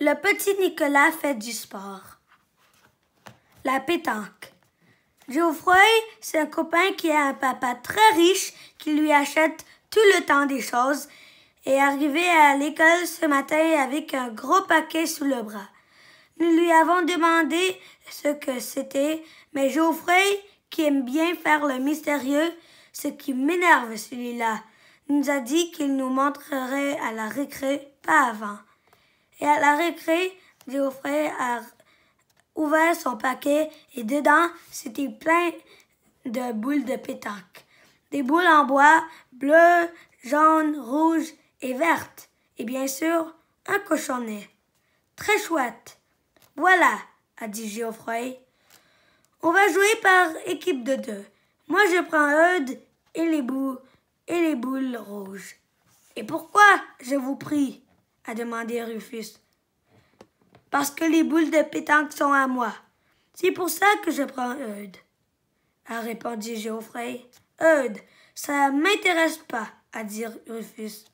Le petit Nicolas fait du sport. La pétanque. Geoffroy, c'est un copain qui a un papa très riche qui lui achète tout le temps des choses et est arrivé à l'école ce matin avec un gros paquet sous le bras. Nous lui avons demandé ce que c'était, mais Geoffroy, qui aime bien faire le mystérieux, ce qui m'énerve celui-là, nous a dit qu'il nous montrerait à la récré, pas avant. Et à la récré, Geoffroy a ouvert son paquet et dedans, c'était plein de boules de pétanque. Des boules en bois, bleues, jaunes, rouges et vertes. Et bien sûr, un cochonnet. Très chouette. Voilà, a dit Geoffroy. On va jouer par équipe de 2. Moi, je prends Eudes et les boules rouges. Et pourquoi, je vous prie, a demandé Rufus. Parce que les boules de pétanque sont à moi. C'est pour ça que je prends Eudes, a répondu Geoffroy. Eudes, ça m'intéresse pas, a dit Rufus.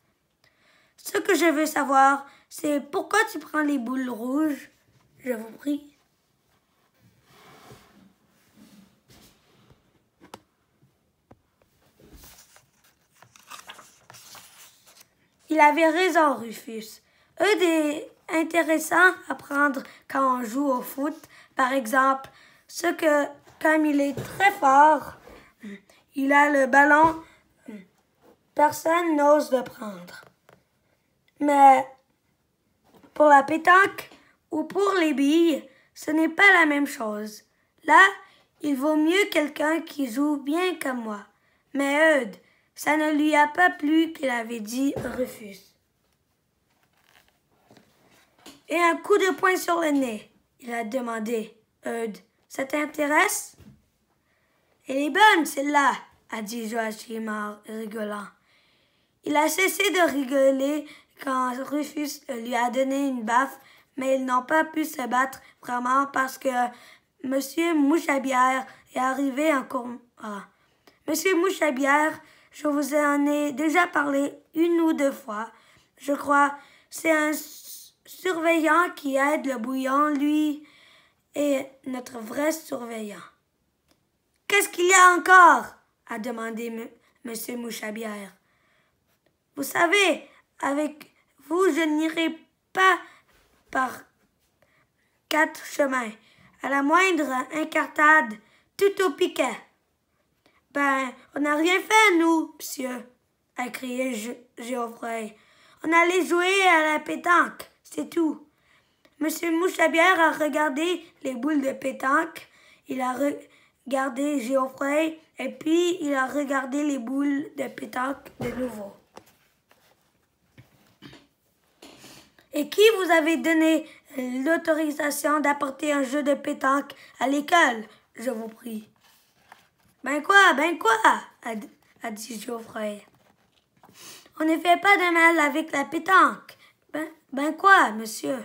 Ce que je veux savoir, c'est pourquoi tu prends les boules rouges, je vous prie. Il avait raison, Rufus. Eudes est intéressant à prendre quand on joue au foot. Par exemple, comme il est très fort, il a le ballon, personne n'ose le prendre. Mais pour la pétanque ou pour les billes, ce n'est pas la même chose. Là, il vaut mieux quelqu'un qui joue bien comme moi. Mais Eudes, ça ne lui a pas plu qu'il avait dit Rufus. Et un coup de poing sur le nez, il a demandé. Eudes, ça t'intéresse? Elle est bonne, celle-là, a dit Joachim en rigolant. Il a cessé de rigoler quand Rufus lui a donné une baffe, mais ils n'ont pas pu se battre vraiment parce que Monsieur Mouchabière est arrivé en cours. Monsieur Mouchabière, je vous en ai déjà parlé 1 ou 2 fois. Je crois c'est un surveillant qui aide le bouillon, lui, est notre vrai surveillant. Qu'est-ce qu'il y a encore? A demandé Monsieur Mouchabière. Vous savez, avec vous, je n'irai pas par 4 chemins. À la moindre incartade, tout au piquet. Ben, on n'a rien fait, nous, monsieur, a crié Geoffroy. On allait jouer à la pétanque, c'est tout. Monsieur Mouchabière a regardé les boules de pétanque, il a regardé Geoffroy, et puis il a regardé les boules de pétanque de nouveau. Et qui vous avait donné l'autorisation d'apporter un jeu de pétanque à l'école, je vous prie? Ben quoi, a dit Geoffroy. On ne fait pas de mal avec la pétanque. Ben quoi, monsieur?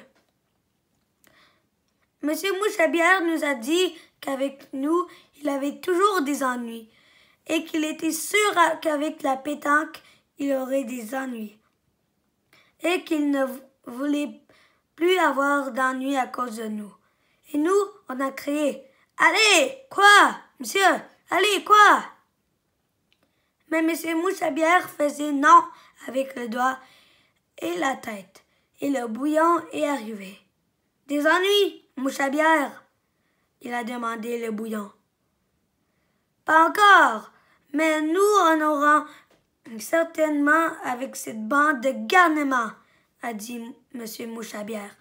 Monsieur Mouchabière nous a dit qu'avec nous, il avait toujours des ennuis et qu'il était sûr qu'avec la pétanque, il aurait des ennuis et qu'il ne voulait plus avoir d'ennuis à cause de nous. Et nous, on a crié « Allez, quoi, monsieur? Allez, quoi ?» Mais monsieur Mouchabière faisait non avec le doigt et la tête, et le bouillon est arrivé. « Des ennuis, Mouchabière? » il a demandé le bouillon. « Pas encore, mais nous en aurons certainement avec cette bande de garnements, » a dit monsieur Mouchabière.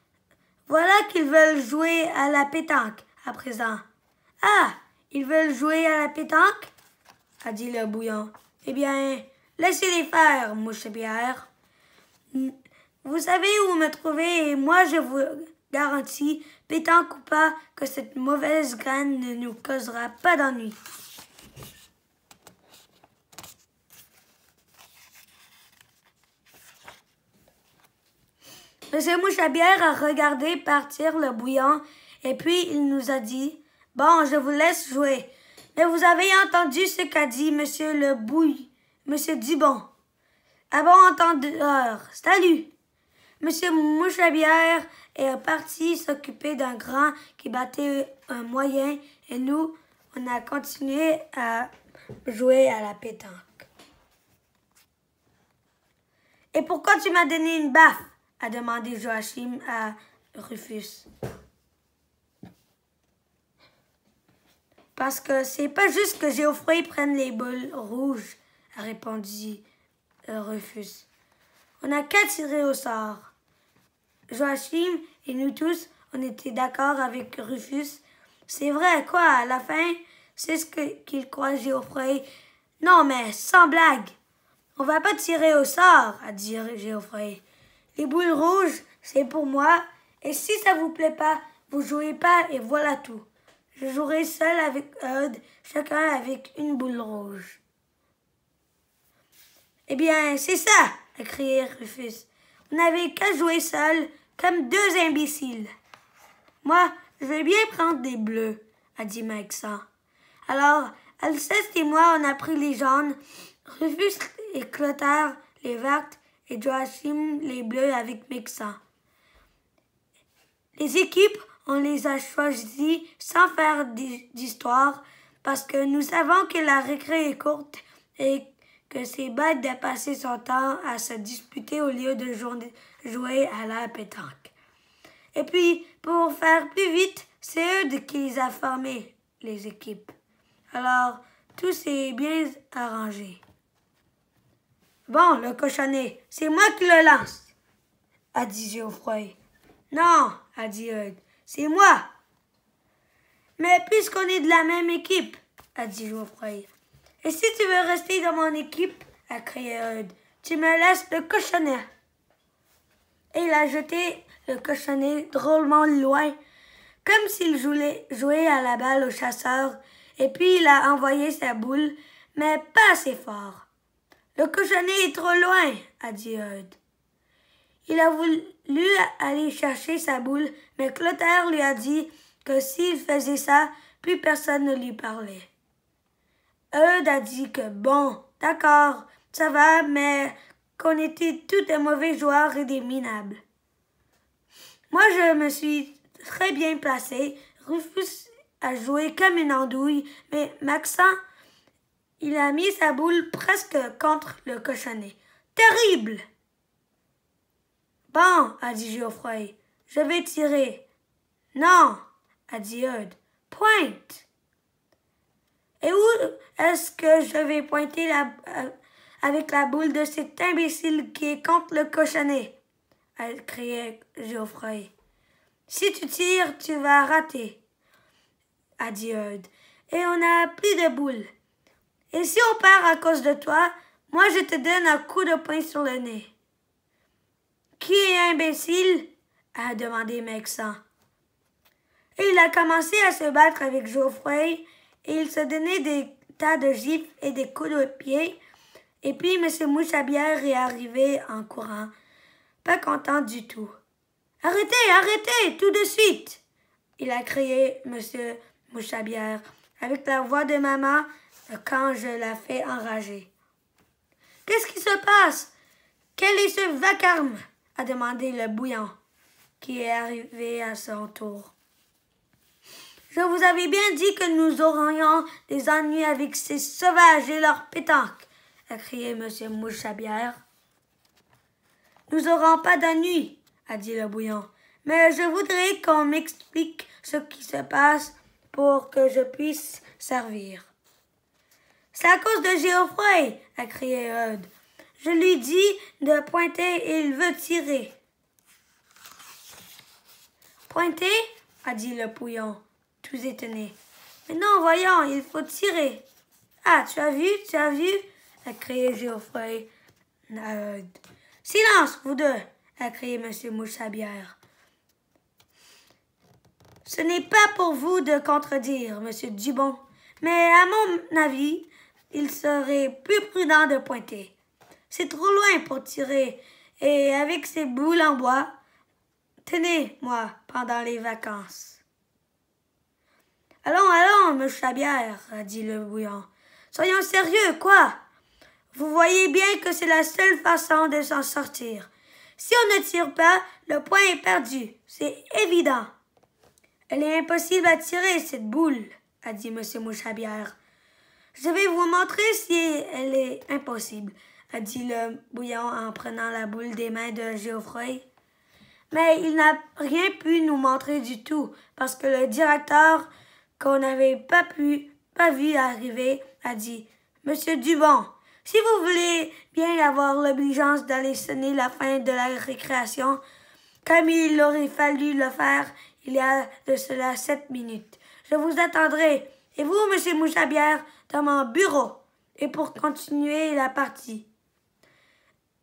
« Voilà qu'ils veulent jouer à la pétanque à présent. »« Ah, ils veulent jouer à la pétanque? » a dit le bouillon. « Eh bien, laissez-les faire, Mouchabière. Vous savez où me trouver et moi je vous garantis, pétanque ou pas, que cette mauvaise graine ne nous causera pas d'ennui. » Monsieur Mouchabière a regardé partir le bouillon et puis il nous a dit « Bon, je vous laisse jouer. Mais vous avez entendu ce qu'a dit monsieur le Monsieur Dubon. À bon entendeur, salut! Monsieur Mouchabière est parti s'occuper d'un grand qui battait un moyen et nous, on a continué à jouer à la pétanque. Et pourquoi tu m'as donné une baffe? A demandé Joachim à Rufus. Parce que c'est pas juste que Géoffroy prenne les boules rouges, a répondu Rufus. On n'a qu'à tirer au sort. Joachim et nous tous, on était d'accord avec Rufus. C'est vrai, quoi, à la fin, c'est ce qu'il croit Géoffroy. Non, mais sans blague. On va pas tirer au sort, a dit Géoffroy. Les boules rouges, c'est pour moi, et si ça vous plaît pas, vous jouez pas et voilà tout. Je jouerai seul avec Eudes, chacun avec une boule rouge. Eh bien, c'est ça, a crié Rufus. On n'avait qu'à jouer seul, comme deux imbéciles. Moi, je vais bien prendre des bleus, a dit Maxent. Alors, Alceste et moi, on a pris les jaunes, Rufus et Clotaire les vertes et Joachim les bleus avec Maxent. Les équipes, on les a choisies sans faire d'histoire parce que nous savons que la récré est courte et que c'est bête de passer son temps à se disputer au lieu de jouer à la pétanque. Et puis, pour faire plus vite, c'est eux qui les a formés, les équipes. Alors, tout s'est bien arrangé. Bon, le cochonnet, c'est moi qui le lance, a dit Géoffroy. Non, a dit Eudes, c'est moi. Mais puisqu'on est de la même équipe, a dit Géoffroy. Et si tu veux rester dans mon équipe, a crié Eudes, tu me laisses le cochonnet. Et il a jeté le cochonnet drôlement loin, comme s'il jouait à la balle au chasseur, et puis il a envoyé sa boule, mais pas assez fort. Le cochonnet est trop loin, a dit Eudes. Il a voulu aller chercher sa boule, mais Clotaire lui a dit que s'il faisait ça, plus personne ne lui parlait. Eudes a dit que bon, d'accord, ça va, mais qu'on était tous des mauvais joueurs et des minables. Moi, je me suis très bien placé. Rufus a joué comme une andouille, mais Maxent, il a mis sa boule presque contre le cochonnet. Terrible! Bon, a dit Géoffroy, je vais tirer. Non, a dit Eudes, pointe. Et où est-ce que je vais pointer avec la boule de cet imbécile qui est contre le cochonnet? A crié Géoffroy. Si tu tires, tu vas rater, a dit Eudes. Et on n'a plus de boules. Et si on part à cause de toi, moi je te donne un coup de poing sur le nez. Qui est imbécile? A demandé Maxent. Et il a commencé à se battre avec Geoffroy et il se donnait des tas de gifles et des coups de pied. Et puis M. Mouchabière est arrivé en courant, pas content du tout. Arrêtez, arrêtez, tout de suite! Il a crié M. Mouchabière avec la voix de maman quand je la fais enrager. Qu'est-ce qui se passe? Quel est ce vacarme? A demandé le bouillon, qui est arrivé à son tour. Je vous avais bien dit que nous aurions des ennuis avec ces sauvages et leurs pétanques, a crié M. Mouchabière. Nous n'aurons pas d'ennuis, a dit le bouillon, mais je voudrais qu'on m'explique ce qui se passe pour que je puisse servir. C'est à cause de Géoffroy, a crié Eudes. Je lui dis de pointer et il veut tirer. Pointer, a dit le bouillon, tout étonné. Mais non, voyons, il faut tirer. Ah, tu as vu, a crié Géoffroy à Eudes. Silence, vous deux, a crié M. Mouchabière. Ce n'est pas pour vous de contredire, M. Dubon, mais à mon avis, il serait plus prudent de pointer. C'est trop loin pour tirer, et avec ces boules en bois, tenez, moi, pendant les vacances. Allons, Mouchabière, a dit le bouillon. Soyons sérieux, quoi? Vous voyez bien que c'est la seule façon de s'en sortir. Si on ne tire pas, le point est perdu. C'est évident. Elle est impossible à tirer, cette boule, a dit M. Mouchabière. Je vais vous montrer si elle est impossible, a dit le bouillon en prenant la boule des mains de Geoffroy. Mais il n'a rien pu nous montrer du tout, parce que le directeur, qu'on n'avait pas vu arriver, a dit « Monsieur Dubon, si vous voulez bien avoir l'obligeance d'aller sonner la fin de la récréation, comme il aurait fallu le faire il y a de cela 7 minutes, je vous attendrai, et vous, Monsieur Mouchabière, dans mon bureau, et pour continuer la partie. »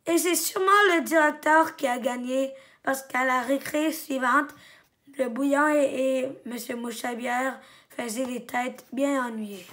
Et c'est sûrement le directeur qui a gagné, parce qu'à la récré suivante, le bouillon et M. Mouchabière faisaient des têtes bien ennuyées.